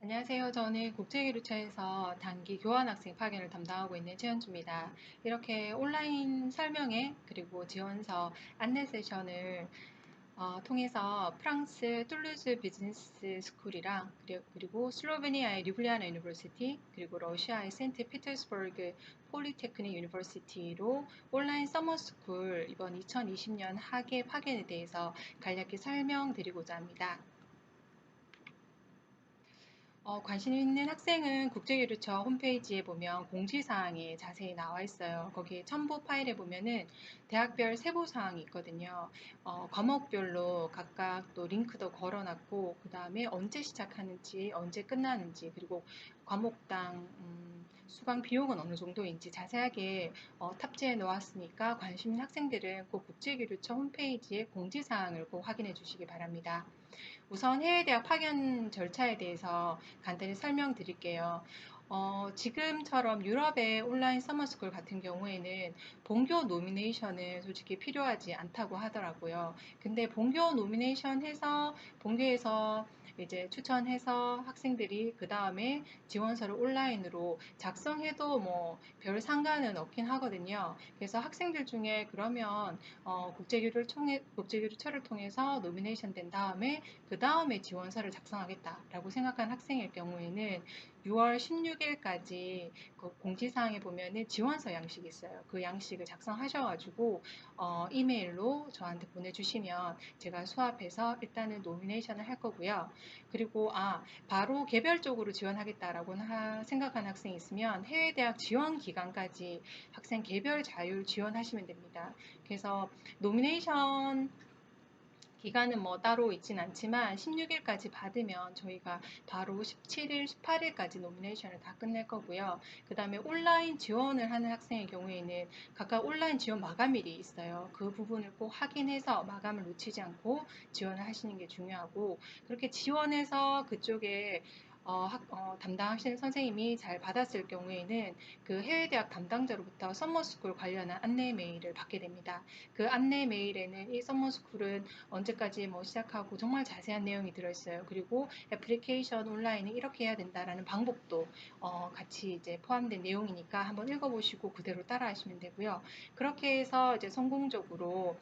안녕하세요. 저는 국제기류처에서 단기 교환학생 파견을 담당하고 있는 최현주입니다. 이렇게 온라인 설명회 그리고 지원서 안내 세션을 통해서 프랑스 툴루즈 비즈니스 스쿨이랑 그리고 슬로베니아의 류블리아나 유니버시티 그리고 러시아의 세인트 피터스버그 폴리테크닉 유니버시티로 온라인 서머스쿨 이번 2020년 학예 파견에 대해서 간략히 설명드리고자 합니다. 관심 있는 학생은 국제교류처 홈페이지에 보면 공지사항이 자세히 나와 있어요. 거기에 첨부 파일에 보면은 대학별 세부사항이 있거든요. 과목별로 각각 또 링크도 걸어놨고, 그 다음에 언제 시작하는지, 언제 끝나는지, 그리고 과목당 수강 비용은 어느 정도인지 자세하게 탑재해 놓았으니까 관심 있는 학생들은 꼭 국제교류처 홈페이지의 공지사항을 꼭 확인해 주시기 바랍니다. 우선 해외 대학 파견 절차에 대해서 간단히 설명드릴게요. 지금처럼 유럽의 온라인 서머스쿨 같은 경우에는 본교 노미네이션은 솔직히 필요하지 않다고 하더라고요. 근데 본교 노미네이션 해서 본교에서 이제 추천해서 학생들이 그 다음에 지원서를 온라인으로 작성해도 뭐 별 상관은 없긴 하거든요. 그래서 학생들 중에 그러면 국제교류처를 통해서 노미네이션 된 다음에 그 다음에 지원서를 작성하겠다라고 생각한 학생일 경우에는 6월 16일까지 그 공지사항에 보면은 지원서 양식이 있어요. 그 양식을 작성하셔가지고 이메일로 저한테 보내주시면 제가 수합해서 일단은 노미네이션을 할 거고요. 그리고 바로 개별적으로 지원하겠다라고 생각한 학생이 있으면 해외대학 지원 기간까지 학생 개별 자율 지원하시면 됩니다. 그래서 노미네이션 기간은 뭐 따로 있진 않지만 16일까지 받으면 저희가 바로 17일, 18일까지 노미네이션을 다 끝낼 거고요. 그 다음에 온라인 지원을 하는 학생의 경우에는 각각 온라인 지원 마감일이 있어요. 그 부분을 꼭 확인해서 마감을 놓치지 않고 지원을 하시는 게 중요하고, 그렇게 지원해서 그쪽에 담당하시는 선생님이 잘 받았을 경우에는 그 해외대학 담당자로부터 서머스쿨 관련한 안내 메일을 받게 됩니다. 그 안내 메일에는 이 서머스쿨은 언제까지 뭐 시작하고 정말 자세한 내용이 들어있어요. 그리고 애플리케이션 온라인은 이렇게 해야 된다라는 방법도 같이 이제 포함된 내용이니까 한번 읽어보시고 그대로 따라하시면 되고요. 그렇게 해서 이제 성공적으로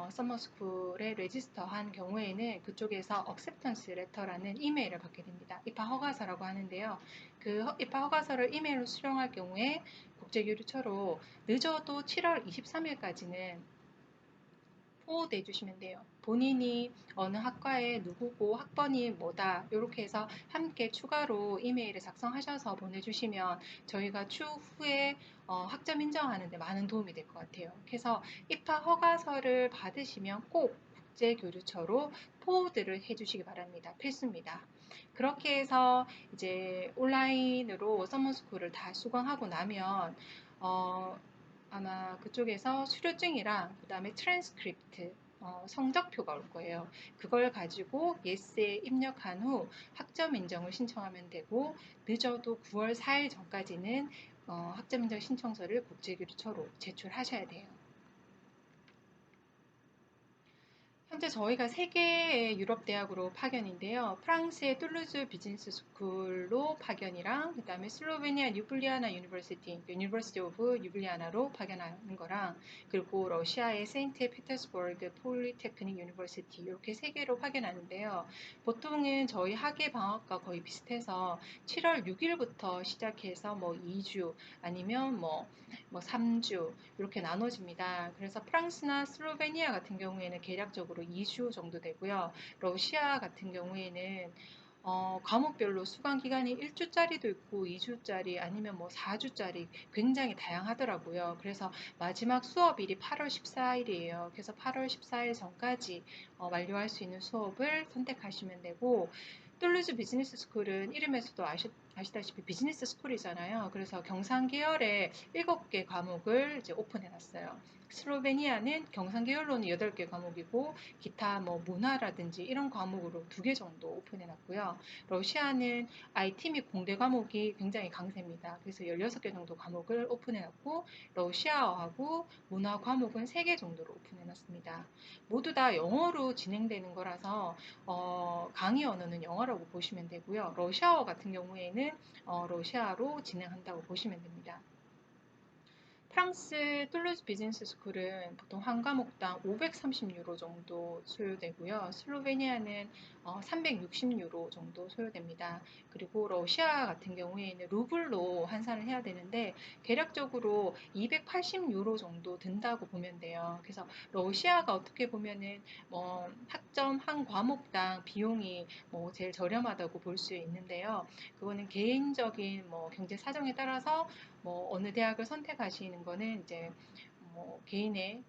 서머스쿨에 레지스터 한 경우에는 그쪽에서 acceptance letter라는 이메일을 받게 됩니다. 입학 허가서라고 하는데요. 그 입학 허가서를 이메일로 수령할 경우에 국제교류처로 늦어도 7월 23일까지는 포워드 해주시면 돼요. 본인이 어느 학과에 누구고 학번이 뭐다 이렇게 해서 함께 추가로 이메일을 작성하셔서 보내주시면 저희가 추후에 학점 인정하는 데 많은 도움이 될 것 같아요. 그래서 입학 허가서를 받으시면 꼭 국제교류처로 포워드를 해주시기 바랍니다. 필수입니다. 그렇게 해서 이제 온라인으로 서머스쿨을 다 수강하고 나면 아마 그쪽에서 수료증이랑 그 다음에 트랜스크립트 성적표가 올 거예요. 그걸 가지고 예스에 입력한 후 학점 인정을 신청하면 되고, 늦어도 9월 4일 전까지는 학점 인정 신청서를 국제교류처로 제출하셔야 돼요. 현재 저희가 3개의 유럽 대학으로 파견인데요. 프랑스의 툴루즈 비즈니스 스쿨로 파견이랑 그다음에 슬로베니아 류블리아나 유니버시티, 유니버시티 오브 류블리아나로 파견하는 거랑, 그리고 러시아의 세인트 피터스버그 폴리테크닉 유니버시티, 이렇게 3개로 파견하는데요. 보통은 저희 학예 방학과 거의 비슷해서 7월 6일부터 시작해서 뭐 2주 아니면 뭐 3주 이렇게 나눠집니다. 그래서 프랑스나 슬로베니아 같은 경우에는 계략적으로 2주 정도 되고요. 러시아 같은 경우에는 과목별로 수강 기간이 1주짜리도 있고 2주짜리 아니면 뭐 4주짜리 굉장히 다양하더라고요. 그래서 마지막 수업일이 8월 14일이에요. 그래서 8월 14일 전까지 완료할 수 있는 수업을 선택하시면 되고, 툴루즈 비즈니스 스쿨은 이름에서도 아시다시피 비즈니스 스쿨이잖아요. 그래서 경상 계열의 7개 과목을 이제 오픈해 놨어요. 슬로베니아는 경상계열로는 8개 과목이고 기타 뭐 문화라든지 이런 과목으로 2개 정도 오픈해 놨고요. 러시아는 IT 및 공대 과목이 굉장히 강세입니다. 그래서 16개 정도 과목을 오픈해 놨고 러시아어하고 문화 과목은 3개 정도로 오픈해 놨습니다. 모두 다 영어로 진행되는 거라서 강의 언어는 영어라고 보시면 되고요. 러시아어 같은 경우에는 러시아로 진행한다고 보시면 됩니다. 프랑스 툴루즈 비즈니스 스쿨은 보통 한 과목당 530유로 정도 소요되고요. 슬로베니아는 360유로 정도 소요됩니다. 그리고 러시아 같은 경우에는 루블로 환산을 해야 되는데 대략적으로 280유로 정도 든다고 보면 돼요. 그래서 러시아가 어떻게 보면은 학점 한 과목당 비용이 제일 저렴하다고 볼 수 있는데요. 그거는 개인적인 경제 사정에 따라서 어느 대학을 선택하시는 거는 이제 개인의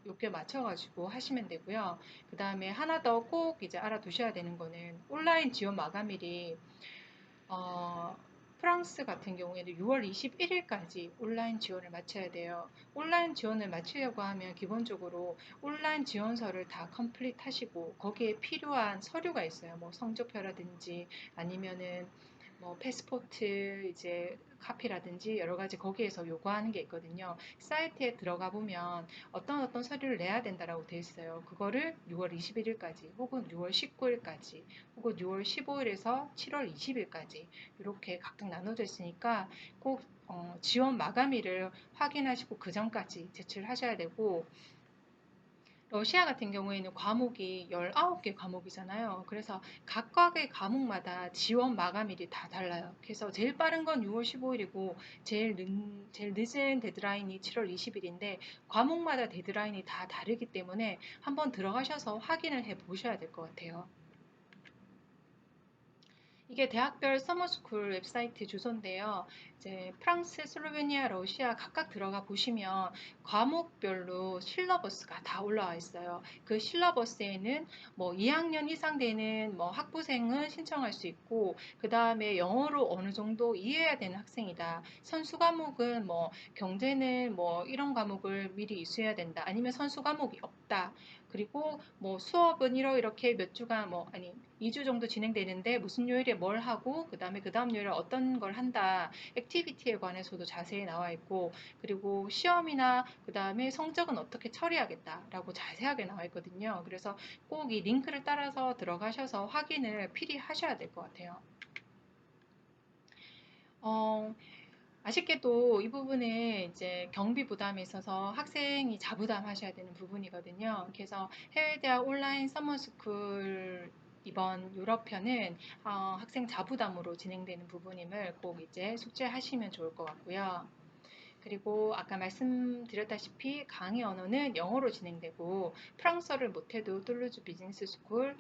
욕구에 맞춰가지고 하시면 되고요. 그 다음에 하나 더 꼭 이제 알아두셔야 되는 거는 온라인 지원 마감일이 어, 프랑스 같은 경우에는 6월 21일까지 온라인 지원을 마쳐야 돼요. 온라인 지원을 마치려고 하면 기본적으로 온라인 지원서를 다 컴플릿 하시고 거기에 필요한 서류가 있어요. 뭐 성적표라든지 아니면은 패스포트 이제 카피라든지 여러 가지 거기에서 요구하는 게 있거든요. 사이트에 들어가 보면 어떤 서류를 내야 된다라고 되어 있어요. 그거를 6월 21일까지 혹은 6월 19일까지 혹은 6월 15일에서 7월 20일까지 이렇게 각각 나눠져 있으니까 꼭 지원 마감일을 확인하시고 그 전까지 제출하셔야 되고 러시아 같은 경우에는 과목이 19개 과목이잖아요. 그래서 각각의 과목마다 지원 마감일이 다 달라요. 그래서 제일 빠른 건 6월 15일이고 제일 늦은 데드라인이 7월 20일인데 과목마다 데드라인이 다 다르기 때문에 한번 들어가셔서 확인을 해 보셔야 될 것 같아요. 이게 대학별 서머스쿨 웹사이트 주소인데요. 이제 프랑스, 슬로베니아, 러시아 각각 들어가 보시면 과목별로 실러버스가 다 올라와 있어요. 그 실러버스에는 2학년 이상 되는 학부생은 신청할 수 있고 그 다음에 영어로 어느 정도 이해해야 되는 학생이다. 선수 과목은 경제는 이런 과목을 미리 이수해야 된다. 아니면 선수 과목이 없다. 그리고 수업은 이렇게 몇 주간 아니 2주 정도 진행되는데 무슨 요일에 뭘 하고 그다음에 그 다음 요일에 어떤 걸 한다. 액티비티에 관해서도 자세히 나와 있고 그리고 시험이나 그다음에 성적은 어떻게 처리하겠다라고 자세하게 나와 있거든요. 그래서 꼭 이 링크를 따라서 들어가셔서 확인을 필히 하셔야 될 것 같아요. 어, 아쉽게도 이 부분에 이제 경비 부담이 있어서 학생이 자부담하셔야 되는 부분이거든요. 그래서 해외대학 온라인 서머스쿨 이번 유럽편은 학생 자부담으로 진행되는 부분임을 꼭 이제 숙지하시면 좋을 것 같고요. 그리고 아까 말씀드렸다시피 강의 언어는 영어로 진행되고 프랑스어를 못해도 툴루즈 비즈니스 스쿨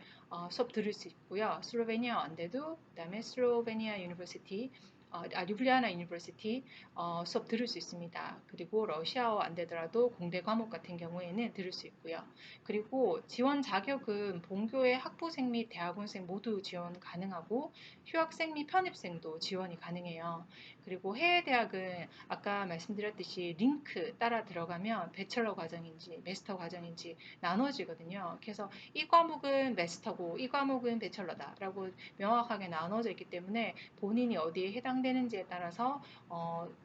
수업 들을 수 있고요. 슬로베니아 안 돼도 그다음에 슬로베니아 유니버시티 류블리아나 유니버시티 수업 들을 수 있습니다. 그리고 러시아어 안 되더라도 공대 과목 같은 경우에는 들을 수 있고요. 그리고 지원 자격은 본교의 학부생 및 대학원생 모두 지원 가능하고 휴학생 및 편입생도 지원이 가능해요. 그리고 해외 대학은 아까 말씀드렸듯이 링크 따라 들어가면 배철러 과정인지 마스터 과정인지 나눠지거든요. 그래서 이 과목은 마스터고 이 과목은 배철러다라고 명확하게 나눠져 있기 때문에 본인이 어디에 해당되는지에 따라서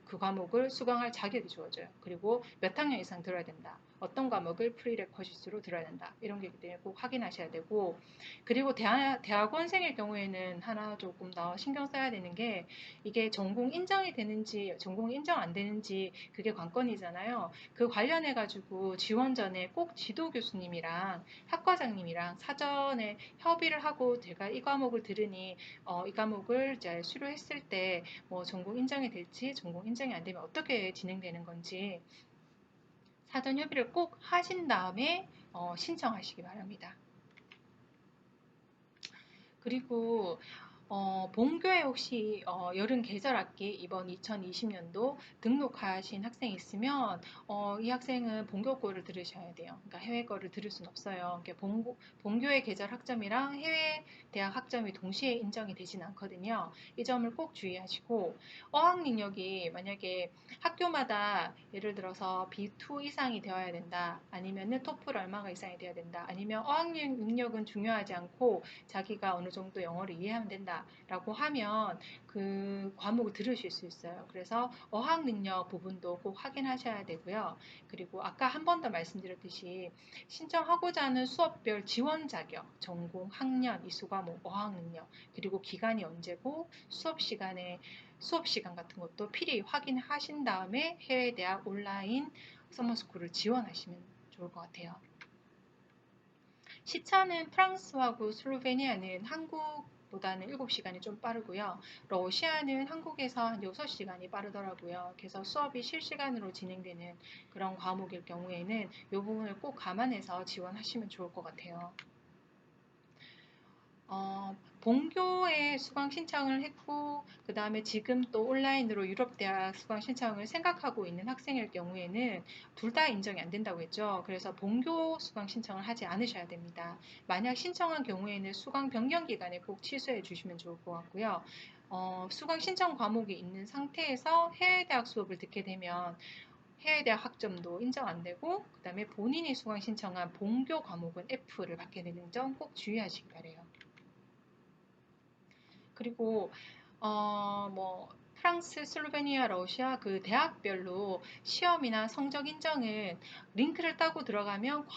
그 과목을 수강할 자격이 주어져요. 그리고 몇 학년 이상 들어야 된다. 어떤 과목을 프리레쿼시스로 들어야 된다. 이런 게 있기 때문에 꼭 확인하셔야 되고 그리고 대학원생의 경우에는 하나 조금 더 신경 써야 되는 게 이게 전공 인정이 되는지 전공 인정 안 되는지 그게 관건이잖아요. 그 관련해 가지고 지원 전에 꼭 지도 교수님이랑 학과장님이랑 사전에 협의를 하고 제가 이 과목을 들으니 이 과목을 이제 수료했을 때 전공 인정이 될지 전공 인정이 안 되면 어떻게 진행되는 건지 사전 협의를 꼭 하신 다음에 신청하시기 바랍니다. 그리고 본교에 혹시 여름 계절학기 이번 2020년도 등록하신 학생이 있으면 이 학생은 본교 거를 들으셔야 돼요. 그러니까 해외 거를 들을 순 없어요. 그러니까 본교의 계절 학점이랑 해외 대학 학점이 동시에 인정이 되진 않거든요. 이 점을 꼭 주의하시고 어학 능력이 만약에 학교마다 예를 들어서 B2 이상이 되어야 된다. 아니면은 토플 얼마가 이상이 되어야 된다. 아니면 어학 능력은 중요하지 않고 자기가 어느 정도 영어를 이해하면 된다라고 하면 그 과목을 들으실 수 있어요. 그래서 어학 능력 부분도 꼭 확인하셔야 되고요. 그리고 아까 한 번 더 말씀드렸듯이 신청하고자 하는 수업별 지원 자격, 전공, 학년, 이수 과목, 어학 능력, 그리고 기간이 언제고 수업 시간 같은 것도 필히 확인하신 다음에 해외 대학 온라인 서머스쿨을 지원하시면 좋을 것 같아요. 시차는 프랑스하고 슬로베니아는 한국보다는 7시간이 좀 빠르고요. 러시아는 한국에서 한 6시간이 빠르더라고요. 그래서 수업이 실시간으로 진행되는 그런 과목일 경우에는 이 부분을 꼭 감안해서 지원하시면 좋을 것 같아요. 본교에 수강 신청을 했고 그 다음에 지금 또 온라인으로 유럽대학 수강 신청을 생각하고 있는 학생일 경우에는 둘 다 인정이 안 된다고 했죠. 그래서 본교 수강 신청을 하지 않으셔야 됩니다. 만약 신청한 경우에는 수강 변경 기간에 꼭 취소해 주시면 좋을 것 같고요. 수강 신청 과목이 있는 상태에서 해외대학 수업을 듣게 되면 해외대학 학점도 인정 안 되고 그 다음에 본인이 수강 신청한 본교 과목은 F를 받게 되는 점 꼭 주의하시기 바래요. 그리고 프랑스, 슬로베니아, 러시아 그 대학별로 시험이나 성적 인정은 링크를 따고 들어가면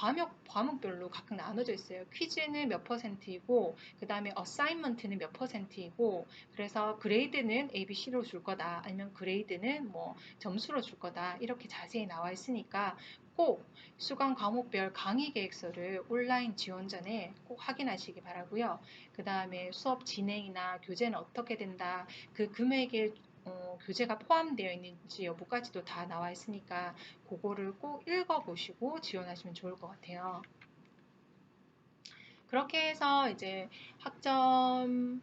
과목별로 각각 나눠져 있어요. 퀴즈는 몇 퍼센트이고 그 다음에 어사인먼트는 몇 퍼센트이고 그래서 그레이드는 ABC로 줄 거다 아니면 그레이드는 뭐 점수로 줄 거다 이렇게 자세히 나와 있으니까 꼭 수강 과목별 강의 계획서를 온라인 지원 전에 꼭 확인하시기 바라고요. 그 다음에 수업 진행이나 교재는 어떻게 된다, 그 금액에 교재가 포함되어 있는지 여부까지도 다 나와 있으니까 그거를 꼭 읽어보시고 지원하시면 좋을 것 같아요. 그렇게 해서 이제 학점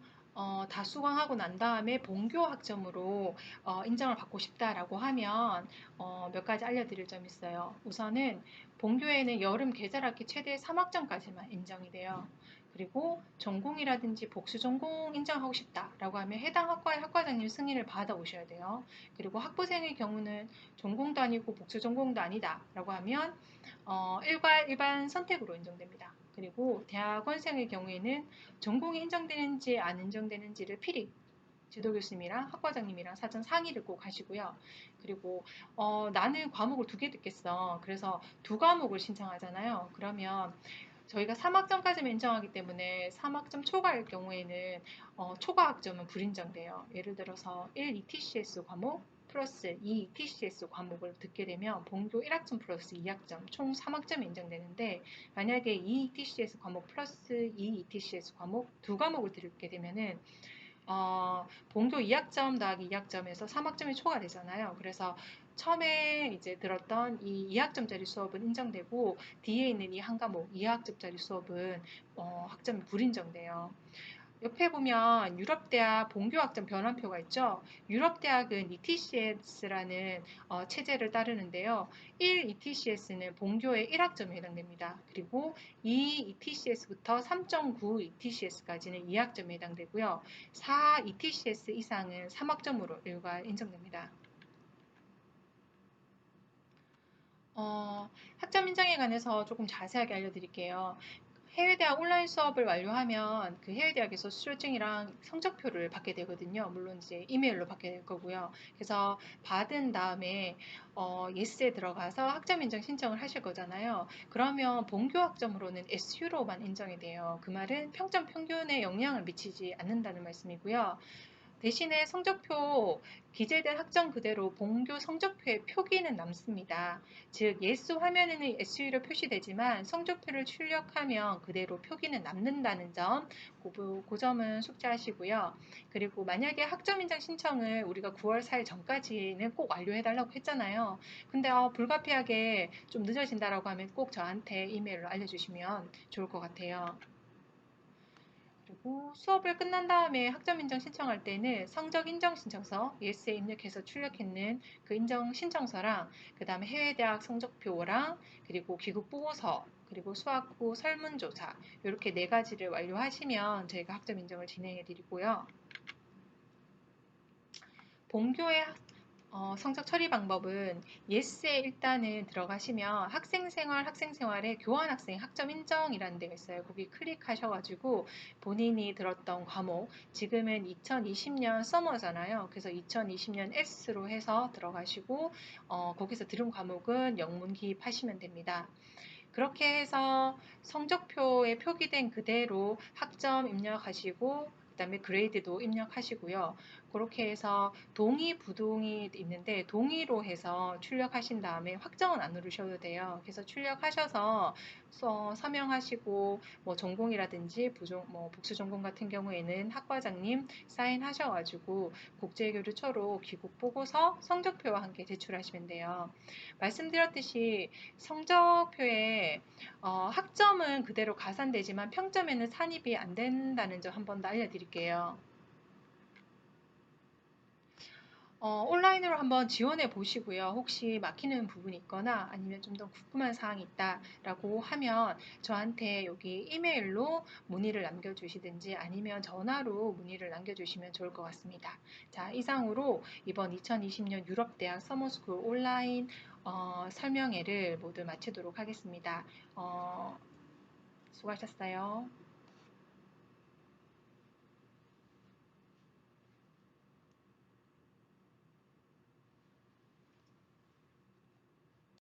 다 수강하고 난 다음에 본교 학점으로 인정을 받고 싶다라고 하면 몇 가지 알려드릴 점이 있어요. 우선은 본교에는 여름 계절학기 최대 3학점까지만 인정이 돼요. 그리고 전공이라든지 복수 전공 인정하고 싶다라고 하면 해당 학과의 학과장님 승인을 받아 오셔야 돼요. 그리고 학부생의 경우는 전공도 아니고 복수 전공도 아니다라고 하면 일반 선택으로 인정됩니다. 그리고 대학원생의 경우에는 전공이 인정되는지 안 인정되는지를 필히 지도교수님이랑 학과장님이랑 사전 상의를 꼭 하시고요. 그리고 나는 과목을 2개 듣겠어. 그래서 2과목을 신청하잖아요. 그러면 저희가 3학점까지만 인정하기 때문에 3학점 초과일 경우에는 초과 학점은 불인정돼요. 예를 들어서 1 ETCS 과목 플러스 2 ETCS 과목을 듣게 되면 본교 1학점 플러스 2학점 총 3학점이 인정되는데 만약에 2 ETCS 과목 플러스 2 ETCS 과목 2과목을 듣게 되면은 본교 2학점 더하기 2학점에서 3학점이 초과되잖아요. 그래서 처음에 이제 들었던 이 2학점짜리 수업은 인정되고 뒤에 있는 이 한 과목 2학점짜리 수업은 학점이 불인정돼요. 옆에 보면 유럽대학 본교학점 변환표가 있죠. 유럽대학은 ETCS라는 체제를 따르는데요. 1 ETCS는 본교의 1학점에 해당됩니다. 그리고 2 ETCS부터 3.9 ETCS까지는 2학점에 해당되고요. 4 ETCS 이상은 3학점으로 일괄 인정됩니다. 학점 인정에 관해서 조금 자세하게 알려드릴게요. 해외대학 온라인 수업을 완료하면 그 해외대학에서 수료증이랑 성적표를 받게 되거든요. 물론 이제 이메일로 받게 될 거고요. 그래서 받은 다음에 예스에 들어가서 학점 인정 신청을 하실 거잖아요. 그러면 본교 학점으로는 SU로만 인정이 돼요. 그 말은 평점 평균에 영향을 미치지 않는다는 말씀이고요. 대신에 성적표 기재된 학점 그대로 본교 성적표에 표기는 남습니다. 즉 예스 화면에는 SU로 표시되지만 성적표를 출력하면 그대로 표기는 남는다는 점, 그 점은 숙지하시고요. 그리고 만약에 학점 인정 신청을 우리가 9월 4일 전까지는 꼭 완료해달라고 했잖아요. 근데 불가피하게 좀 늦어진다라고 하면 꼭 저한테 이메일로 알려주시면 좋을 것 같아요. 그리고 수업을 끝난 다음에 학점 인정 신청할 때는 성적 인정 신청서, ES에 입력해서 출력했는 그 인정 신청서랑 그 다음에 해외대학 성적표랑 그리고 귀국 보고서 그리고 수학 후 설문조사 이렇게 네 가지를 완료하시면 저희가 학점 인정을 진행해 드리고요. 본교의 성적 처리 방법은 예스에 일단은 들어가시면 학생생활에 교환학생 학점 인정이라는 데가 있어요. 거기 클릭하셔가지고 본인이 들었던 과목, 지금은 2020년 서머잖아요. 그래서 2020년 S로 해서 들어가시고 거기서 들은 과목은 영문 기입하시면 됩니다. 그렇게 해서 성적표에 표기된 그대로 학점 입력하시고 그다음에 그레이드도 입력하시고요. 그렇게 해서 동의, 부동의 있는데 동의로 해서 출력하신 다음에 확정은 안 누르셔도 돼요. 그래서 출력하셔서 서명하시고 뭐 전공이라든지 복수 전공 같은 경우에는 학과장님 사인하셔가지고 국제교류처로 귀국 보고서 성적표와 함께 제출하시면 돼요. 말씀드렸듯이 성적표에 학점은 그대로 가산되지만 평점에는 산입이 안 된다는 점 한 번 더 알려드릴게요. 온라인으로 한번 지원해 보시고요. 혹시 막히는 부분이 있거나 아니면 좀 더 궁금한 사항이 있다라고 하면 저한테 여기 이메일로 문의를 남겨주시든지 아니면 전화로 문의를 남겨주시면 좋을 것 같습니다. 자, 이상으로 이번 2020년 유럽대학 서머스쿨 온라인 설명회를 모두 마치도록 하겠습니다. 수고하셨어요.